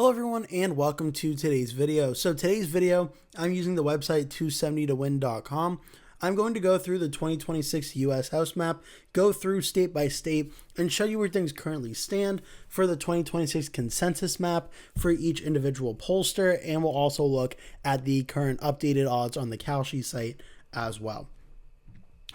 Hello everyone and welcome to today's video. So today's video, I'm using the website 270towin.com. I'm going to go through the 2026 US House map, go through state by state, and show you where things currently stand for the 2026 consensus map for each individual pollster, and we'll also look at the current updated odds on the Kalshi site as well.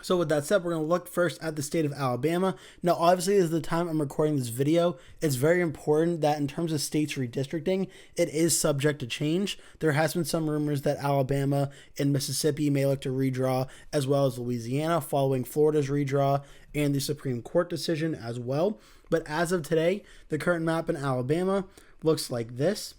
So with that said, we're going to look first at the state of Alabama. Now, obviously, as the time I'm recording this video, it's very important that in terms of states redistricting, it is subject to change. There has been some rumors that Alabama and Mississippi may look to redraw, as well as Louisiana, following Florida's redraw and the Supreme Court decision as well. But as of today, the current map in Alabama looks like this,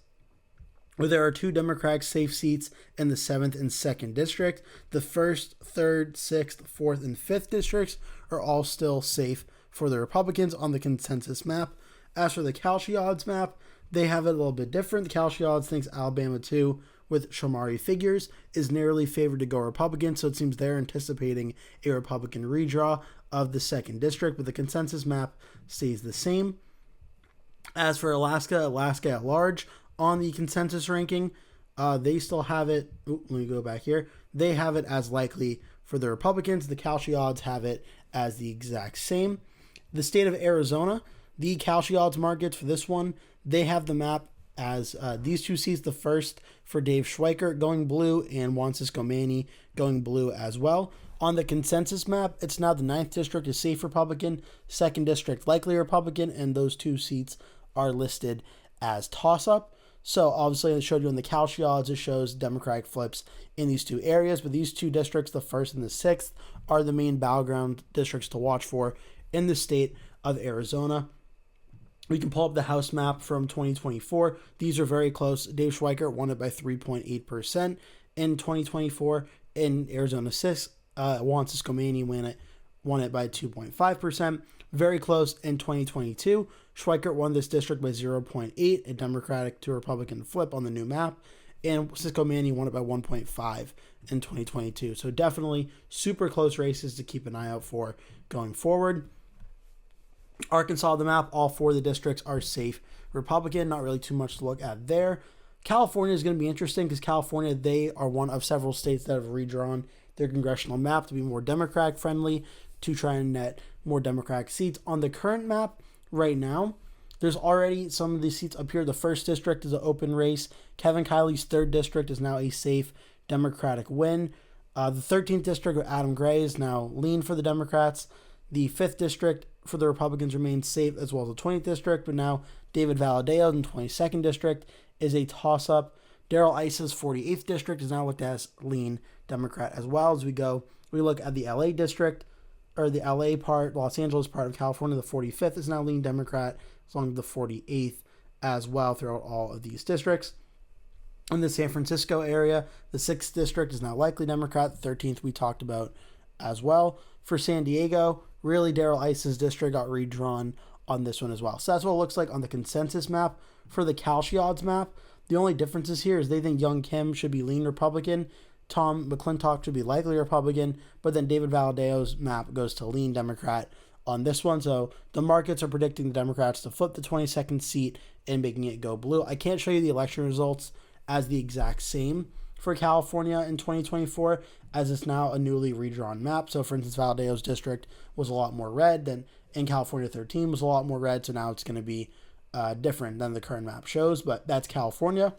where there are two Democratic safe seats in the 7th and 2nd district. The 1st, 3rd, 6th, 4th, and 5th districts are all still safe for the Republicans on the consensus map. As for the Kalshi odds map, they have it a little bit different. The Kalshi odds thinks Alabama 2, with Shamari figures, is narrowly favored to go Republican, so it seems they're anticipating a Republican redraw of the 2nd district, but the consensus map stays the same. As for Alaska at large, on the consensus ranking, they still have it. Let me go back here. They have it as likely for the Republicans. The Kalshi odds have it as the exact same. The state of Arizona, the Kalshi odds markets for this one, they have the map as these two seats. The first for Dave Schweikert going blue and Juan Cisco Manny going blue as well. On the consensus map, it's now the 9th district is safe Republican, 2nd district likely Republican, and those two seats are listed as toss-up. So obviously I showed you on the Kalshi odds, it shows Democratic flips in these two areas, but these two districts, the 1st and the 6th, are the main battleground districts to watch for in the state of Arizona. We can pull up the House map from 2024. These are very close. Dave Schweikert won it by 3.8% in 2024. In Arizona 6, Juan Cisco Manny won it by 2.5%. Very close in 2022. Schweikert won this district by 0.8, a Democratic to Republican flip on the new map, and Cisco Manny won it by 1.5 in 2022. So definitely super close races to keep an eye out for going forward. Arkansas, the map, all four of the districts are safe Republican. Not really too much to look at there. California is going to be interesting because California, they are one of several states that have redrawn their congressional map to be more Democratic friendly, to try and net more Democratic seats. On the current map right now, there's already some of these seats up here. The 1st district is an open race. Kevin Kiley's 3rd district is now a safe Democratic win. The 13th district with Adam Gray is now lean for the Democrats. The 5th district for the Republicans remains safe, as well as the 20th district, but now David Valadao in the 22nd district is a toss-up. Darrell Iss's 48th district is now looked at as lean Democrat as well. As we look at the LA district, or the LA part, Los Angeles part of California, the 45th is now lean Democrat, as long as the 48th as well throughout all of these districts. In the San Francisco area, the 6th district is now likely Democrat, the 13th we talked about as well. For San Diego, really Darrell Iss's district got redrawn on this one as well. So that's what it looks like on the consensus map. For the Kalshi odds map, the only differences here is they think Young Kim should be lean Republican, Tom McClintock should be likely Republican, but then David Valadao's map goes to lean Democrat on this one. So the markets are predicting the Democrats to flip the 22nd seat and making it go blue. I can't show you the election results as the exact same for California in 2024, as it's now a newly redrawn map. So for instance, Valadao's district was a lot more red than in California 13 was a lot more red. So now it's going to be different than the current map shows, but that's California.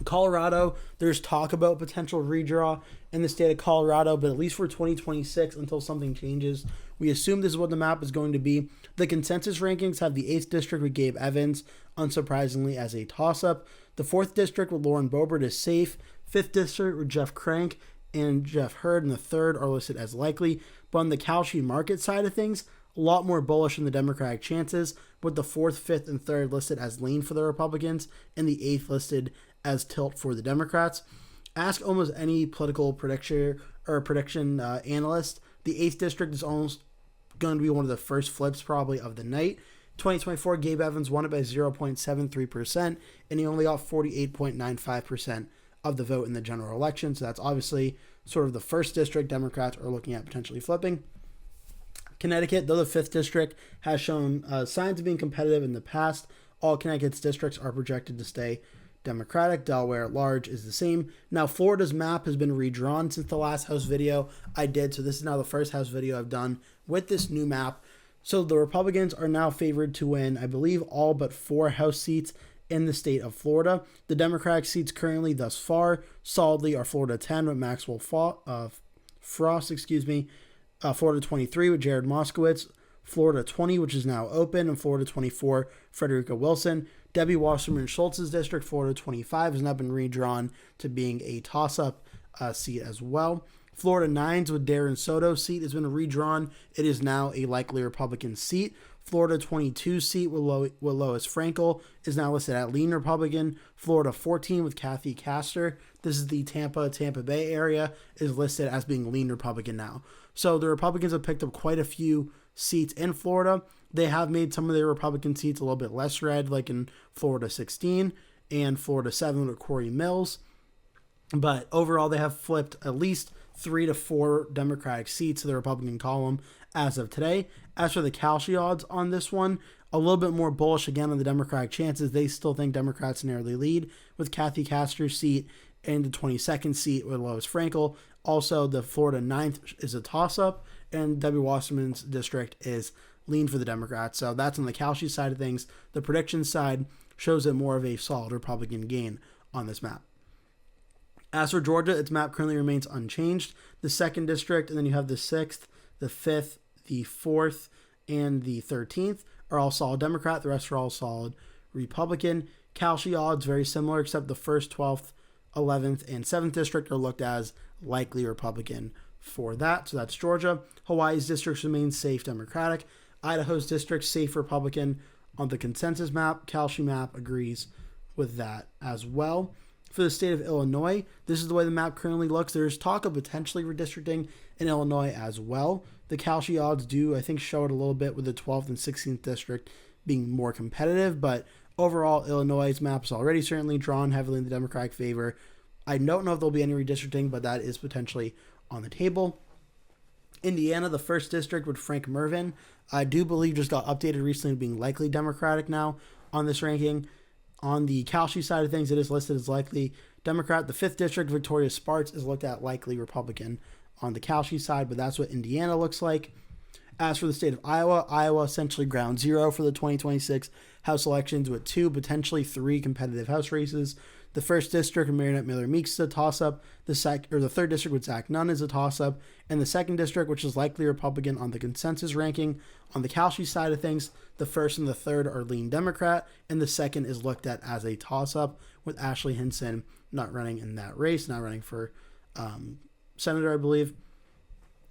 Colorado, there's talk about potential redraw in the state of Colorado, but at least for 2026, until something changes, we assume this is what the map is going to be. The consensus rankings have the 8th district with Gabe Evans, unsurprisingly, as a toss-up. The 4th district with Lauren Boebert is safe. 5th district with Jeff Crank and Jeff Hurd, and the 3rd are listed as likely. But on the Kalshi market side of things, a lot more bullish in the Democratic chances, with the 4th, 5th, and 3rd listed as lean for the Republicans, and the 8th listed as tilt for the Democrats. Ask almost any political prediction analyst. The 8th district is almost going to be one of the first flips probably of the night. 2024, Gabe Evans won it by 0.73%, and he only got 48.95% of the vote in the general election. So that's obviously sort of the 1st district Democrats are looking at potentially flipping. Connecticut, though the 5th district has shown signs of being competitive in the past, All Connecticut's districts are projected to stay Democratic. Delaware at large is the same. Now, Florida's map has been redrawn since the last House video I did, so this is now the first House video I've done with this new map. So the Republicans are now favored to win, I believe, all but 4 House seats in the state of Florida. The Democratic seats currently, thus far, solidly are Florida 10 with Maxwell Frost, Florida 23 with Jared Moskowitz, Florida 20, which is now open, and Florida 24, Frederica Wilson. Debbie Wasserman Schultz's district, Florida 25, has now been redrawn to being a toss-up seat as well. Florida 9's with Darren Soto's seat has been redrawn. It is now a likely Republican seat. Florida 22 seat with Lois Frankel is now listed at lean Republican. Florida 14 with Kathy Castor, this is the Tampa Bay area, is listed as being lean Republican now. So the Republicans have picked up quite a few seats in Florida. They have made some of their Republican seats a little bit less red, like in Florida 16 and Florida 7 with Corey Mills. But overall, they have flipped at least 3 to 4 Democratic seats to the Republican column as of today. As for the kalshi odds on this one, a little bit more bullish again on the Democratic chances. They still think Democrats narrowly lead with Kathy Castor's seat and the 22nd seat with Lois Frankel. Also, the Florida 9th is a toss-up, and Debbie Wasserman's district is lean for the Democrats. So that's on the kalshi side of things. The prediction side shows it more of a solid Republican gain on this map. As for Georgia, its map currently remains unchanged. The 2nd district, and then you have the 6th, the 5th, the 4th, and the 13th are all solid Democrat. The rest are all solid Republican. Kalshi odds very similar, except the 1st, 12th, 11th, and 7th district are looked as likely Republican for that. So that's Georgia. Hawaii's districts remain safe Democratic. Idaho's district safe Republican on the consensus map. Kalshi map agrees with that as well. For the state of Illinois, this is the way the map currently looks. There's talk of potentially redistricting in Illinois as well. The kalshi odds do, I think, show it a little bit with the 12th and 16th district being more competitive, but overall, Illinois' map is already certainly drawn heavily in the Democratic favor. I don't know if there'll be any redistricting, but that is potentially on the table. Indiana, the 1st district with Frank Mervyn, I do believe just got updated recently to being likely Democratic now on this ranking. On the kalshi side of things, it is listed as likely Democrat. The 5th district, Victoria Sparks, is looked at likely Republican on the kalshi side, but that's what Indiana looks like. As for the state of Iowa, Iowa essentially ground zero for the 2026 House elections with 2, potentially 3 competitive House races. The 1st district with Marinette Miller Meeks is a toss-up. The 3rd district with Zach Nunn is a toss-up. And the 2nd district, which is likely Republican on the consensus ranking. On the kalshi side of things, the 1st and the 3rd are lean Democrat, and the 2nd is looked at as a toss-up with Ashley Hinson not running in that race, not running for senator, I believe.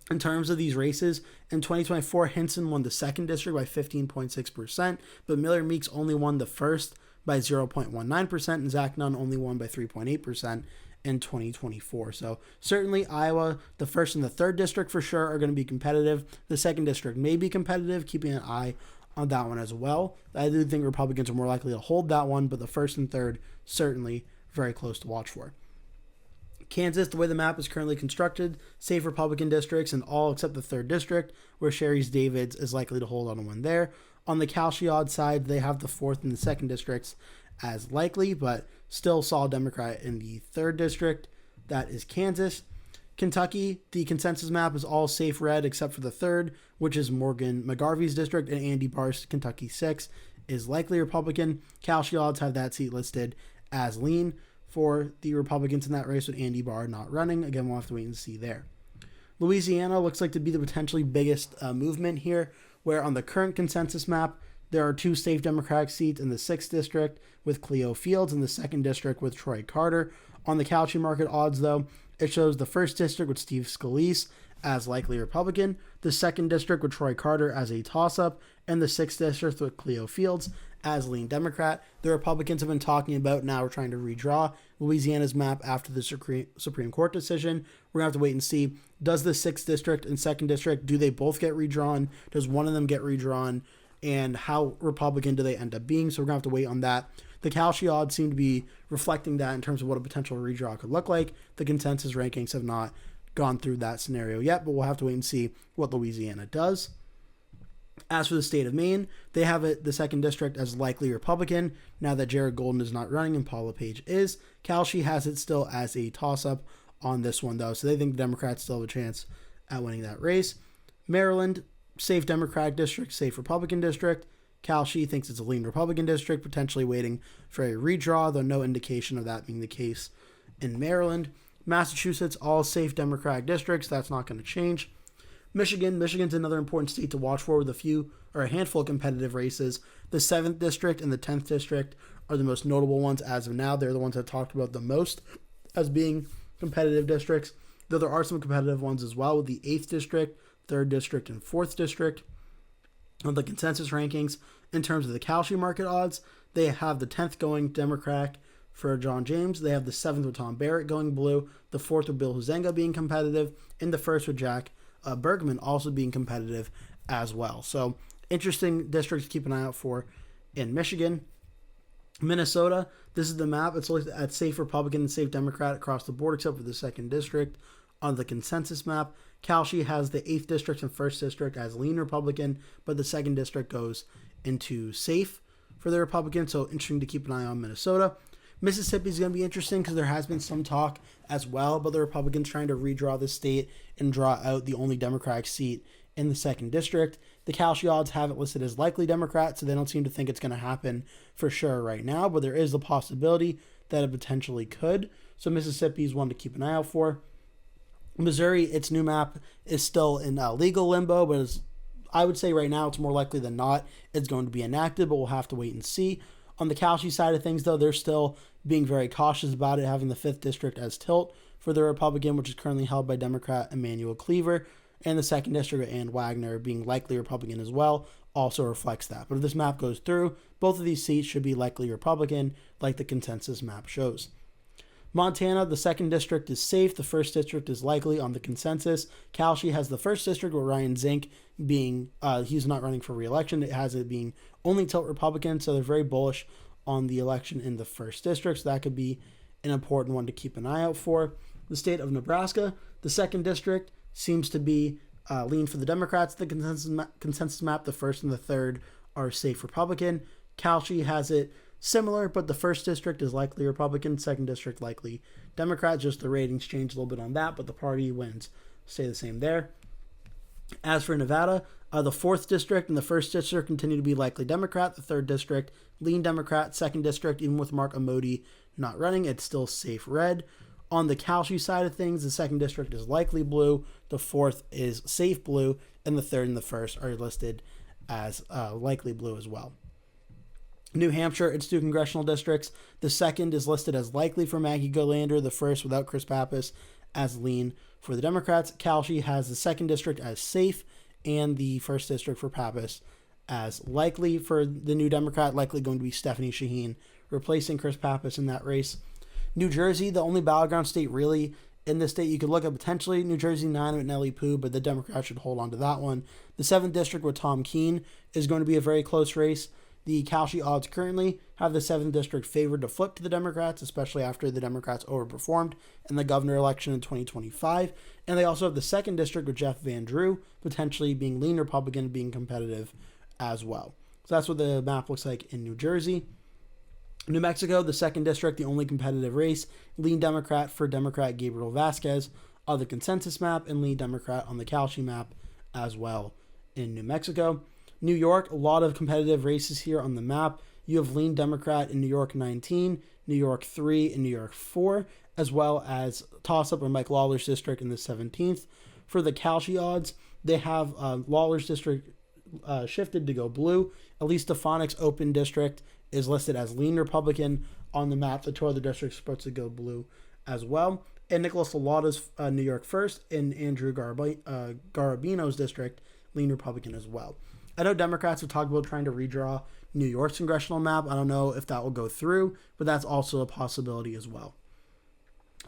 In terms of these races, in 2024, Hinson won the 2nd district by 15.6%, but Miller Meeks only won the 1st by 0.19%, and Zach Nunn only won by 3.8% in 2024. So certainly Iowa, the 1st and the 3rd district for sure are going to be competitive. The 2nd district may be competitive, keeping an eye on that one as well. I do think Republicans are more likely to hold that one, but the 1st and 3rd certainly very close to watch for. Kansas, the way the map is currently constructed, safe Republican districts in all except the 3rd district, where Sherry's Davids is likely to hold on to win there. On the kalshi odd side, they have the 4th and the 2nd districts as likely, but still solid Democrat in the 3rd district. That is Kansas. Kentucky, the consensus map is all safe red except for the 3rd, which is Morgan McGarvey's district, and Andy Barr's Kentucky 6 is likely Republican. Kalshi odds have that seat listed as lean for the Republicans in that race, with Andy Barr not running. Again, we'll have to wait and see there. Louisiana looks like to be the potentially biggest movement here, where on the current consensus map, there are 2 safe Democratic seats in the 6th district with Cleo Fields and the 2nd district with Troy Carter. On the kalshi market odds, though, it shows the 1st district with Steve Scalise as likely Republican, the 2nd district with Troy Carter as a toss-up, and the 6th district with Cleo Fields as lean Democrat. The Republicans have been talking about now we're trying to redraw Louisiana's map after the Supreme Court decision. We're going to have to wait and see. Does the 6th district and 2nd district, do they both get redrawn? Does one of them get redrawn? And how Republican do they end up being? So we're going to have to wait on that. The kalshi odds seem to be reflecting that in terms of what a potential redraw could look like. The consensus rankings have not gone through that scenario yet, but we'll have to wait and see what Louisiana does. As for the state of Maine, they have it, the 2nd district, as likely Republican, now that Jared Golden is not running and Paula Page is. Kalshi has it still as a toss-up on this one, though, so they think the Democrats still have a chance at winning that race. Maryland, safe Democratic district, safe Republican district. Kalshi thinks it's a lean Republican district, potentially waiting for a redraw, though no indication of that being the case in Maryland. Massachusetts, all safe Democratic districts. That's not going to change. Michigan's another important state to watch for with a handful of competitive races. The 7th district and the 10th district are the most notable ones as of now. They're the ones I've talked about the most as being competitive districts, though there are some competitive ones as well with the 8th district, 3rd district, and 4th district. On the consensus rankings, in terms of the Kalshi market odds, they have the 10th going Democratic for John James. They have the 7th with Tom Barrett going blue, the 4th with Bill Huizenga being competitive, and the 1st with Jack Bergman also being competitive as well. So interesting districts to keep an eye out for in Michigan. Minnesota, this is the map. It's looked at safe Republican and safe Democrat across the board except for the 2nd district. On the consensus map, Kalshi has the 8th district and 1st district as lean Republican, but the 2nd district goes into safe for the Republicans, so interesting to keep an eye on Minnesota. Mississippi is going to be interesting because there has been some talk as well about the Republicans trying to redraw the state and draw out the only Democratic seat in the 2nd district. The Kalshi odds have it listed as likely Democrat, so they don't seem to think it's going to happen for sure right now, but there is the possibility that it potentially could. So Mississippi is one to keep an eye out for. Missouri, its new map is still in legal limbo, but I would say right now it's more likely than not it's going to be enacted, but we'll have to wait and see. On the Kalshi side of things, though, they're still being very cautious about it, having the 5th district as tilt for the Republican, which is currently held by Democrat Emmanuel Cleaver, and the 2nd district with Ann Wagner being likely Republican as well also reflects that. But if this map goes through, both of these seats should be likely Republican, like the consensus map shows. Montana, the 2nd district is safe. The 1st district is likely on the consensus. Kalshi has the 1st district with Ryan Zink being, he's not running for re-election. It has it being only tilt Republican, so they're very bullish on the election in the 1st district. So that could be an important one to keep an eye out for. The state of Nebraska, the 2nd district seems to be lean for the Democrats. The consensus map, the 1st and the 3rd are safe Republican. Kalshi has it similar, but the 1st district is likely Republican, 2nd district likely Democrat. Just the ratings change a little bit on that, but the party wins stay the same there. As for Nevada, the 4th district and the 1st district continue to be likely Democrat. The 3rd district, lean Democrat. 2nd district, even with Mark Amodi not running, it's still safe red. On the Kalshi side of things, the 2nd district is likely blue. The 4th is safe blue, and the 3rd and the 1st are listed as likely blue as well. New Hampshire, its 2 congressional districts. The 2nd is listed as likely for Maggie Golander, the 1st without Chris Pappas as lean for the Democrats. Kalshi has the 2nd district as safe and the 1st district for Pappas as likely for the new Democrat, likely going to be Stephanie Shaheen replacing Chris Pappas in that race. New Jersey, the only battleground state really in this state you could look at potentially, New Jersey 9 with Nellie Poo, but the Democrats should hold on to that one. The 7th district with Tom Keene is going to be a very close race. The Kalshi odds currently have the 7th district favored to flip to the Democrats, especially after the Democrats overperformed in the governor election in 2025. And they also have the 2nd district with Jeff Van Drew potentially being lean Republican, being competitive as well. So that's what the map looks like in New Jersey. New Mexico, the 2nd district, the only competitive race, lean Democrat for Democrat Gabriel Vasquez on the consensus map, and lean Democrat on the Kalshi map as well in New Mexico. New York, a lot of competitive races here on the map. You have lean Democrat in New York 19, New York 3, and New York 4, as well as toss-up in Mike Lawler's district in the 17th. For the Kalshi odds, they have Lawler's district shifted to go blue. Elise Stefanik's open district is listed as lean Republican on the map. The 2 other districts are supposed to go blue as well. And Nicholas Lalata's New York 1st and Andrew Garabino's district, lean Republican as well. I know Democrats have talked about trying to redraw New York's congressional map. I don't know if that will go through, but that's also a possibility as well.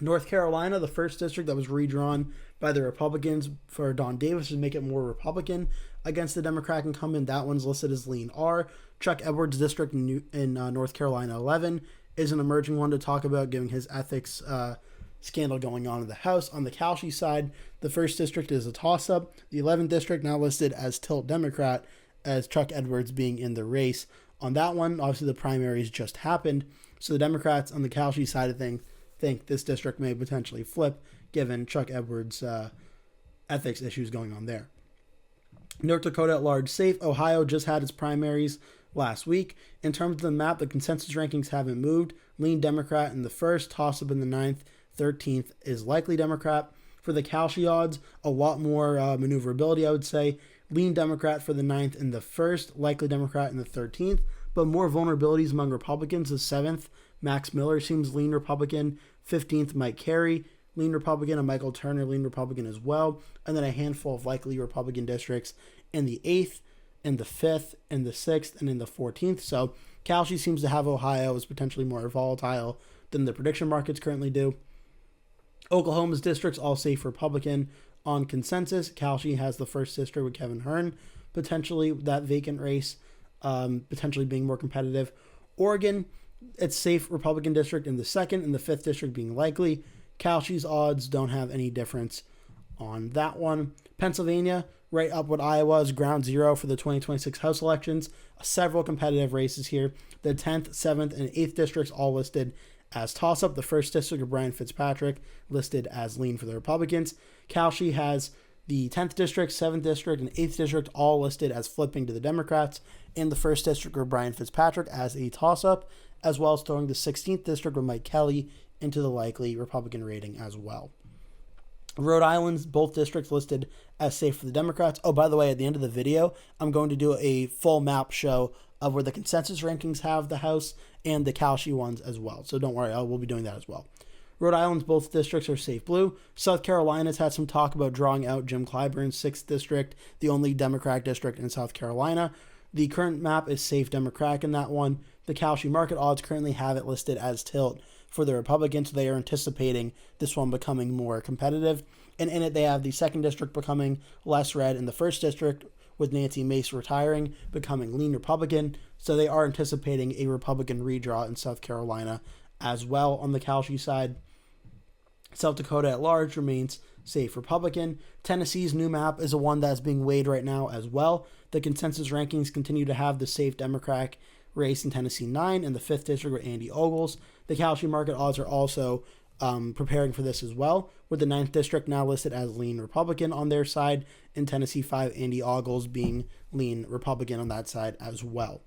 North Carolina, the 1st district that was redrawn by the Republicans for Don Davis to make it more Republican against the Democratic incumbent. That one's listed as lean R. Chuck Edwards' district in North Carolina 11 is an emerging one to talk about, given his ethics scandal going on in the House. On the Kalshi side, the 1st district is a toss-up. The 11th district now listed as tilt Democrat as Chuck Edwards being in the race on that one. Obviously, the primaries just happened, so the Democrats on the Kalshi side of things think this district may potentially flip, given Chuck Edwards' ethics issues going on there. North Dakota at large safe. Ohio just had its primaries last week. In terms of the map, the consensus rankings haven't moved. Lean Democrat in the first, toss-up in the 9th, 13th is likely Democrat. For the Kalshi odds, a lot more maneuverability, I would say. Lean Democrat for the 9th in the first, likely Democrat in the 13th, but more vulnerabilities among Republicans. The 7th, Max Miller seems lean Republican. 15th, Mike Carey, lean Republican, and Michael Turner, lean Republican as well. And then a handful of likely Republican districts in the 8th, in the 5th, in the 6th, and in the 14th. So Kalshi seems to have Ohio as potentially more volatile than the prediction markets currently do. Oklahoma's districts all safe Republican on consensus. Kalshi has the first district with Kevin Hearn, potentially that vacant race, potentially being more competitive. Oregon, it's safe Republican district in the 2nd, and the 5th district being likely. Kalshi's odds don't have any difference on that one. Pennsylvania, right up with Iowa's ground zero for the 2026 House elections. Several competitive races here. The 10th, 7th, and 8th districts all listed as toss-up. The 1st district of Brian Fitzpatrick listed as lean for the Republicans. Kalshi has the 10th district, 7th district, and 8th district all listed as flipping to the Democrats, and the 1st district of Brian Fitzpatrick as a toss-up, as well as throwing the 16th district of Mike Kelly into the likely Republican rating as well. Rhode Island's both districts listed as safe for the Democrats. Oh, by the way, at the end of the video, I'm going to do a full map show of where the consensus rankings have the House and the Kalshi ones as well. So don't worry, I will be doing that as well. Rhode Island's both districts are safe blue. South Carolina's had some talk about drawing out Jim Clyburn's 6th district, the only Democratic district in South Carolina. The current map is safe Democratic in that one. The Kalshi market odds currently have it listed as tilt for the Republicans. They are anticipating this one becoming more competitive. And in it, they have the 2nd district becoming less red, and the 1st district with Nancy Mace retiring, becoming lean Republican. So they are anticipating a Republican redraw in South Carolina as well on the Kalshi side. South Dakota at large remains safe Republican. Tennessee's new map is a one that's being weighed right now as well. The consensus rankings continue to have the safe Democratic race in Tennessee 9 and the 5th district with Andy Ogles. The Kalshi market odds are also preparing for this as well, with the 9th district now listed as lean Republican on their side, and Tennessee 5, Andy Ogles being lean Republican on that side as well.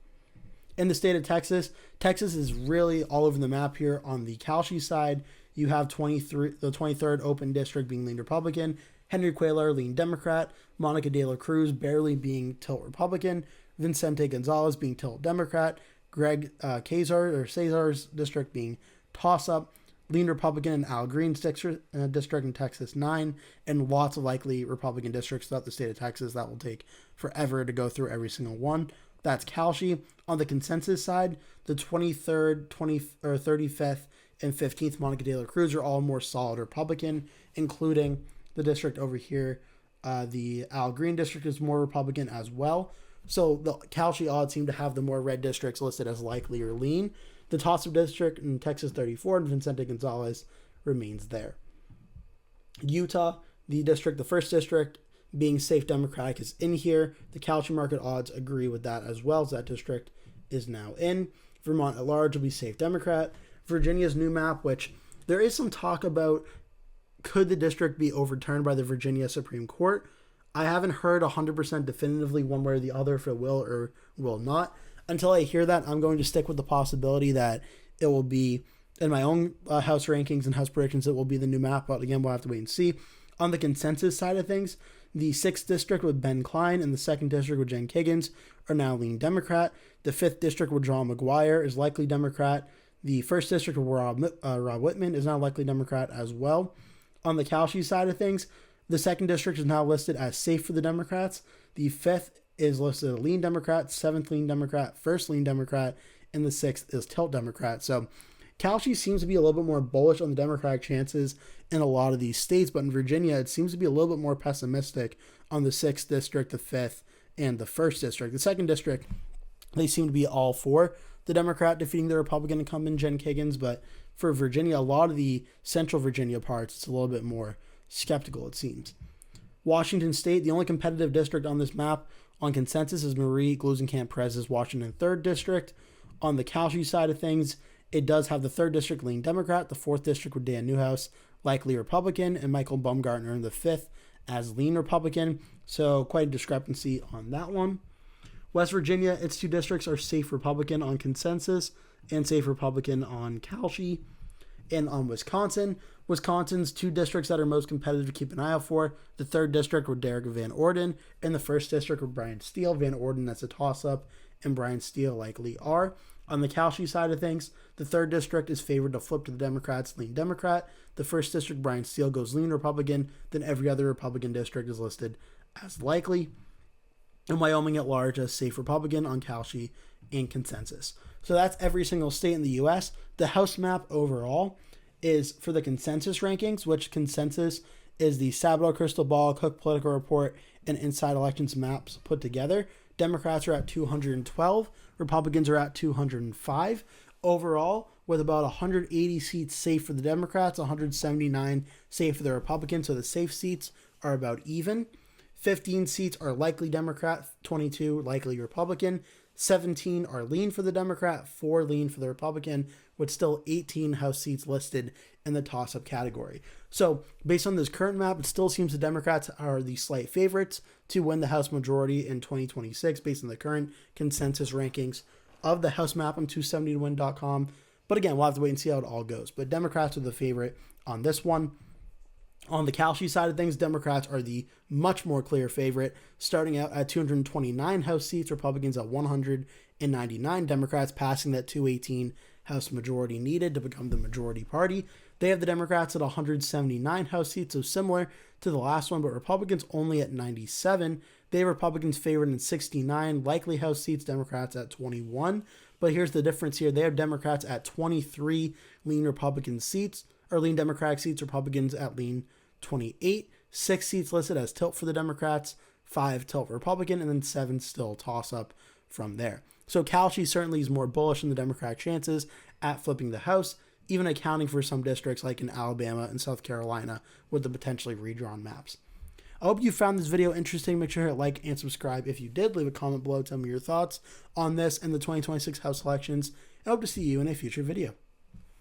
In the state of Texas, Texas is really all over the map here. On the Kalshi side, you have the 23rd open district being lean Republican, Henry Cuellar lean Democrat, Monica De La Cruz barely being tilt Republican, Vicente Gonzalez being tilt Democrat, Greg Cesar's district being toss-up, lean Republican, and Al Green's district in Texas 9, and lots of likely Republican districts throughout the state of Texas. That will take forever to go through every single one. That's Kalshi. On the consensus side, the 23rd, 35th, and 15th Monica De La Cruz are all more solid Republican, including the district over here. The Al Green district is more Republican as well. So the Kalshi odds seem to have the more red districts listed as likely or lean. The toss-up district in Texas 34 and Vicente Gonzalez remains there. Utah, the 1st district being safe Democratic is in here. The Kalshi market odds agree with that as well, so that district is now in. Vermont at large will be safe Democrat. Virginia's new map, which there is some talk about, could the district be overturned by the Virginia Supreme Court? I haven't heard 100% definitively one way or the other if it will or will not. Until I hear that, I'm going to stick with the possibility that it will be, in my own House rankings and House predictions, it will be the new map. But again, we'll have to wait and see. On the consensus side of things, the 6th district with Ben Klein and the 2nd district with Jen Kiggins are now lean Democrat. The 5th district with John McGuire is likely Democrat. The 1st district with Rob Whitman is now likely Democrat as well. On the Kalshi side of things, the 2nd district is now listed as safe for the Democrats. The 5th is listed as lean Democrat, 7th lean Democrat, 1st lean Democrat, and the 6th is tilt Democrat. So Kalshi seems to be a little bit more bullish on the Democratic chances in a lot of these states, but in Virginia, it seems to be a little bit more pessimistic on the 6th district, the 5th, and the 1st district. The 2nd district, they seem to be all for the Democrat defeating the Republican incumbent, Jen Kiggins, but for Virginia, a lot of the central Virginia parts, it's a little bit more skeptical, it seems. Washington State, the only competitive district on this map On consensus is Marie Gluesenkamp-Perez's Washington 3rd District. On the kalshi side of things, it does have the 3rd District lean Democrat, the 4th District with Dan Newhouse, likely Republican, and Michael Baumgartner in the 5th as lean Republican. So quite a discrepancy on that one. West Virginia, its 2 districts are safe Republican on consensus and safe Republican on kalshi. And on Wisconsin's 2 districts that are most competitive to keep an eye out for, the 3rd District with Derek Van Orden, and the 1st District with Brian Steele. Van Orden, that's a toss-up, and Brian Steele likely are. On the kalshi side of things, the 3rd District is favored to flip to the Democrats, lean Democrat. The 1st District, Brian Steele, goes lean Republican. Then every other Republican district is listed as likely. And Wyoming at large as safe Republican on kalshi and consensus. So that's every single state in the U.S. The House map overall is for the consensus rankings, which consensus is the Sabado Crystal Ball, Cook Political Report, and Inside Elections maps put together. Democrats are at 212. Republicans are at 205. Overall, with about 180 seats safe for the Democrats, 179 safe for the Republicans. So the safe seats are about even. 15 seats are likely Democrat, 22 likely Republican. 17 are lean for the Democrat, 4 lean for the Republican, with still 18 House seats listed in the toss-up category. So based on this current map, it still seems the Democrats are the slight favorites to win the House majority in 2026 based on the current consensus rankings of the House map on 270towin.com. But again, we'll have to wait and see how it all goes. But Democrats are the favorite on this one. On the kalshi side of things, Democrats are the much more clear favorite, starting out at 229 House seats, Republicans at 199, Democrats passing that 218 House majority needed to become the majority party. They have the Democrats at 179 House seats, so similar to the last one, but Republicans only at 97. They have Republicans favored in 69 likely House seats, Democrats at 21. But here's the difference here. They have Democrats at 23 lean Republican seats, or lean Democratic seats, Republicans at lean 28. 6 seats listed as tilt for the Democrats, 5 tilt Republican, and then 7 still toss-up from there. So kalshi certainly is more bullish in the Democratic chances at flipping the House, even accounting for some districts like in Alabama and South Carolina with the potentially redrawn maps. I hope you found this video interesting. Make sure to hit like and subscribe if you did. Leave a comment below. Tell me your thoughts on this and the 2026 House elections. I hope to see you in a future video.